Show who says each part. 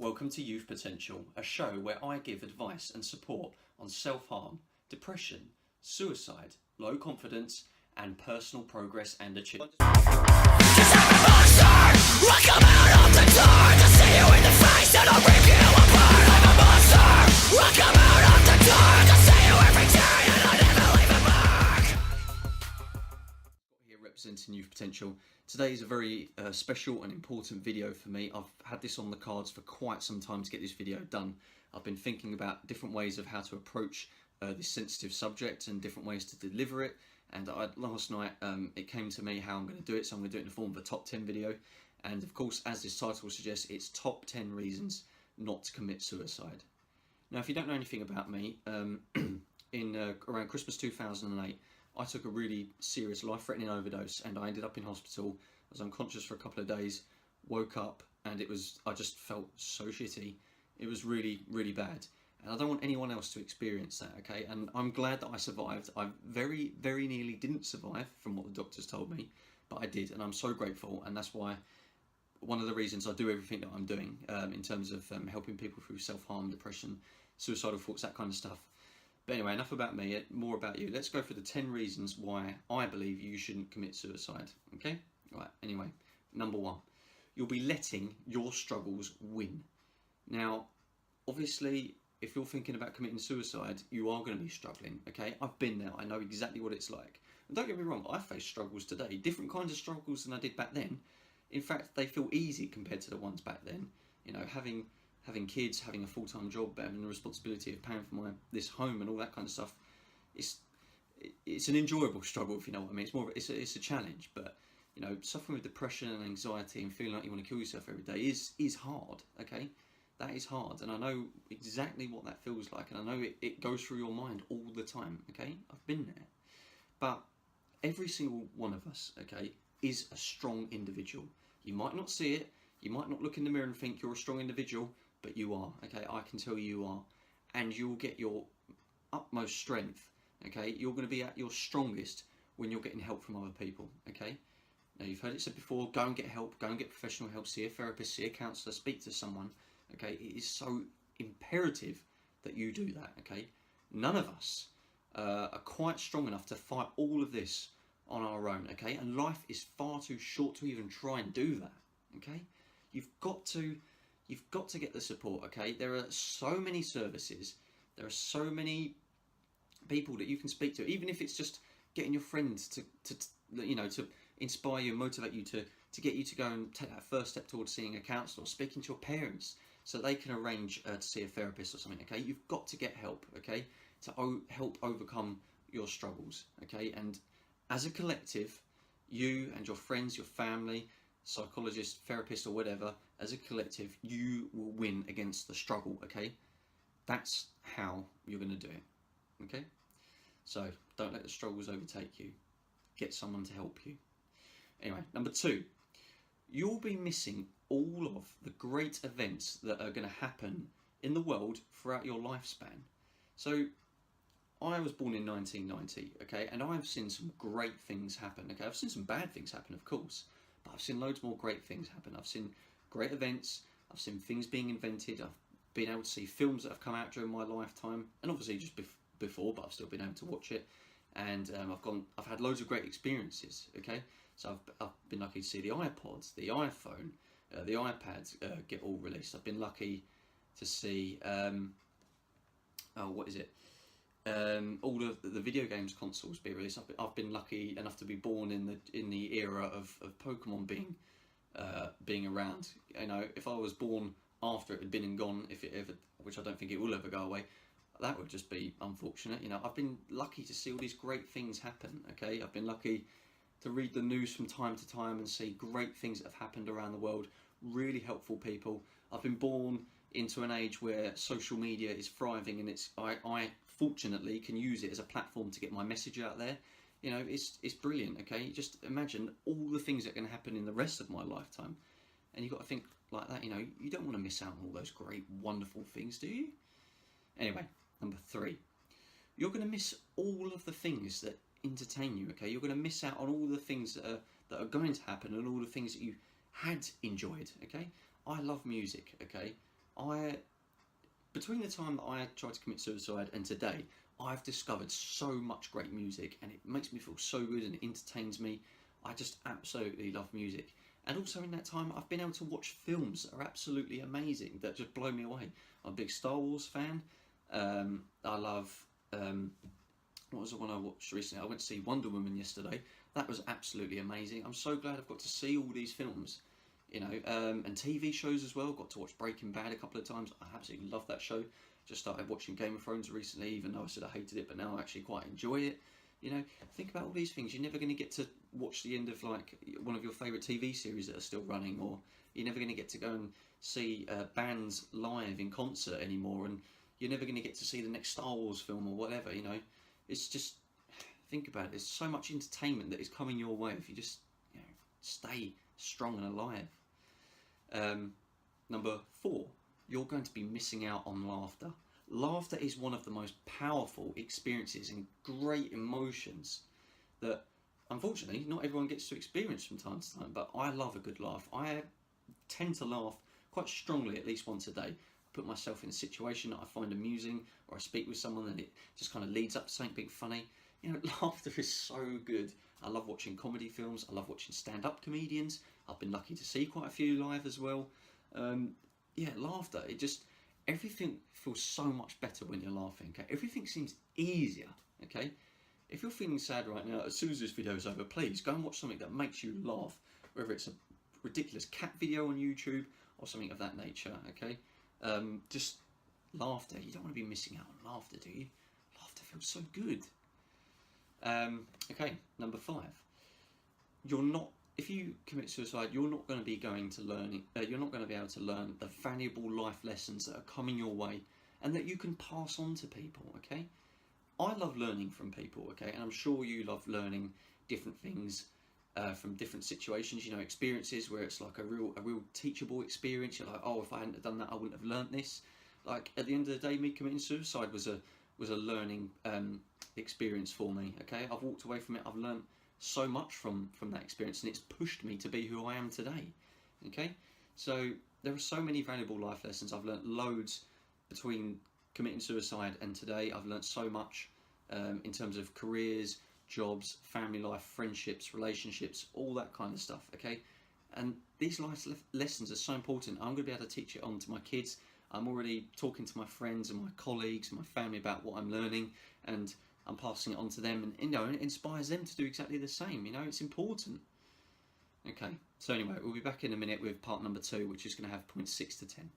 Speaker 1: Welcome to Youth Potential, a show where I give advice and support on self-harm, depression, suicide, low confidence, and personal progress and achievement. Here representing Youth Potential. Today is a very special and important video for me. I've had this on the cards for quite some time to get this video done. I've been thinking about different ways of how to approach this sensitive subject and different ways to deliver it. And last night it came to me how I'm going to do it, so I'm going to do it in the form of a top 10 video. And of course, as this title suggests, it's top 10 reasons not to commit suicide. Now, if you don't know anything about me, around Christmas 2008, I took a really serious life-threatening overdose and I ended up in hospital. I was unconscious for a couple of days, woke up, and I just felt so shitty. It was really, really bad. And I don't want anyone else to experience that, okay? And I'm glad that I survived. I very, very nearly didn't survive from what the doctors told me, but I did, and I'm so grateful. And that's why one of the reasons I do everything that I'm doing in terms of helping people through self-harm, depression, suicidal thoughts, that kind of stuff. But anyway, enough about me, more about you. Let's go for the 10 reasons why I believe you shouldn't commit suicide, okay? Right, anyway, number 1, you'll be letting your struggles win. Now, obviously, if you're thinking about committing suicide, you are going to be struggling, okay? I've been there, I know exactly what it's like. And don't get me wrong, I face struggles today, different kinds of struggles than I did back then. In fact, they feel easy compared to the ones back then. You know, having kids, having a full-time job, having the responsibility of paying for this home and all that kind of stuff, it's an enjoyable struggle, if you know what I mean. It's a challenge, but you know, suffering with depression and anxiety and feeling like you want to kill yourself every day is hard, okay? That is hard, and I know exactly what that feels like, and I know it goes through your mind all the time, okay? I've been there. But every single one of us, okay, is a strong individual. You might not see it, you might not look in the mirror and think you're a strong individual, but you are, okay? I can tell you are. And you'll get your utmost strength, okay? You're going to be at your strongest when you're getting help from other people, okay? Now, you've heard it said before, go and get help, go and get professional help, see a therapist, see a counsellor, speak to someone, okay? It is so imperative that you do that, okay? None of us are quite strong enough to fight all of this on our own, okay? And life is far too short to even try and do that, okay? You've got to get the support, okay? There are so many services, there are so many people that you can speak to, even if it's just getting your friends to inspire you and motivate you to get you to go and take that first step towards seeing a counsellor, or speaking to your parents so they can arrange to see a therapist or something, okay? You've got to get help, okay? To help overcome your struggles, okay? And as a collective, you and your friends, your family, psychologist, therapist, or whatever, as a collective, you will win against the struggle, okay? That's how you're going to do it, okay? So don't let the struggles overtake you. Get someone to help you. Anyway, number 2, you'll be missing all of the great events that are going to happen in the world throughout your lifespan. So I was born in 1990, okay, and I've seen some great things happen, okay? I've seen some bad things happen, of course, but I've seen loads more great things happen. I've seen great events, I've seen things being invented, I've been able to see films that have come out during my lifetime, and obviously just before, but I've still been able to watch it, and I've had loads of great experiences, okay? So I've been lucky to see the iPods, the iPhone, the iPads get all released. I've been lucky to see, all of the video games consoles be released. I've been lucky enough to be born in the era of Pokemon being around. You know, if I was born after it had been and gone, which I don't think it will ever go away, that would just be unfortunate. You know, I've been lucky to see all these great things happen, okay? I've been lucky to read the news from time to time and see great things that have happened around the world, really helpful people. I've been born into an age where social media is thriving, and I fortunately can use it as a platform to get my message out there. You know, it's brilliant, okay? Just imagine all the things that are going to happen in the rest of my lifetime, and you've got to think like that. You know, you don't want to miss out on all those great, wonderful things, do you? Anyway, number 3, you're going to miss all of the things that entertain you, okay? You're going to miss out on all the things that are going to happen, and all the things that you had enjoyed, okay? I love music, okay? between the time that I tried to commit suicide and today, I've discovered so much great music, and it makes me feel so good and it entertains me. I just absolutely love music. And also in that time, I've been able to watch films that are absolutely amazing, that just blow me away. I'm a big Star Wars fan. I love, what was the one I watched recently? I went to see Wonder Woman yesterday. That was absolutely amazing. I'm so glad I've got to see all these films, you know, and TV shows as well. Got to watch Breaking Bad a couple of times. I absolutely love that show. Just started watching Game of Thrones recently, even though I said I hated it, but now I actually quite enjoy it. You know, think about all these things. You're never going to get to watch the end of like one of your favourite TV series that are still running, or you're never going to get to go and see bands live in concert anymore, and you're never going to get to see the next Star Wars film or whatever. You know, it's just, think about it. There's so much entertainment that is coming your way if you just, you know, stay strong and alive. Number 4, you're going to be missing out on laughter. Laughter is one of the most powerful experiences and great emotions that unfortunately not everyone gets to experience from time to time, but I love a good laugh. I tend to laugh quite strongly at least once a day. I put myself in a situation that I find amusing, or I speak with someone and it just kind of leads up to something being funny. You know, laughter is so good. I love watching comedy films. I love watching stand-up comedians. I've been lucky to see quite a few live as well. Yeah, laughter, it just, everything feels so much better when you're laughing, okay? Everything seems easier, okay? If you're feeling sad right now, as soon as this video is over, please go and watch something that makes you laugh, whether it's a ridiculous cat video on YouTube or something of that nature, okay? Just laughter, you don't want to be missing out on laughter, do you? Laughter feels so good. Okay, number 5. If you commit suicide, you're not going to be able to learn the valuable life lessons that are coming your way and that you can pass on to people, okay? I love learning from people, okay? And I'm sure you love learning different things from different situations, you know, experiences where it's like a real teachable experience. You're like, oh, if I hadn't have done that, I wouldn't have learnt this. Like, at the end of the day, me committing suicide was a learning experience for me, okay? I've walked away from it. I've learnt so much from that experience, and it's pushed me to be who I am today, okay? So there are so many valuable life lessons. I've learnt loads between committing suicide and today. I've learnt so much in terms of careers, jobs, family life, friendships, relationships, all that kind of stuff, okay? And these life lessons are so important. I'm going to be able to teach it on to my kids. I'm already talking to my friends and my colleagues and my family about what I'm learning, and I'm passing it on to them, and, you know, it inspires them to do exactly the same. You know, it's important. Okay, so anyway, we'll be back in a minute with part number 2, which is going to have points 6 to 10.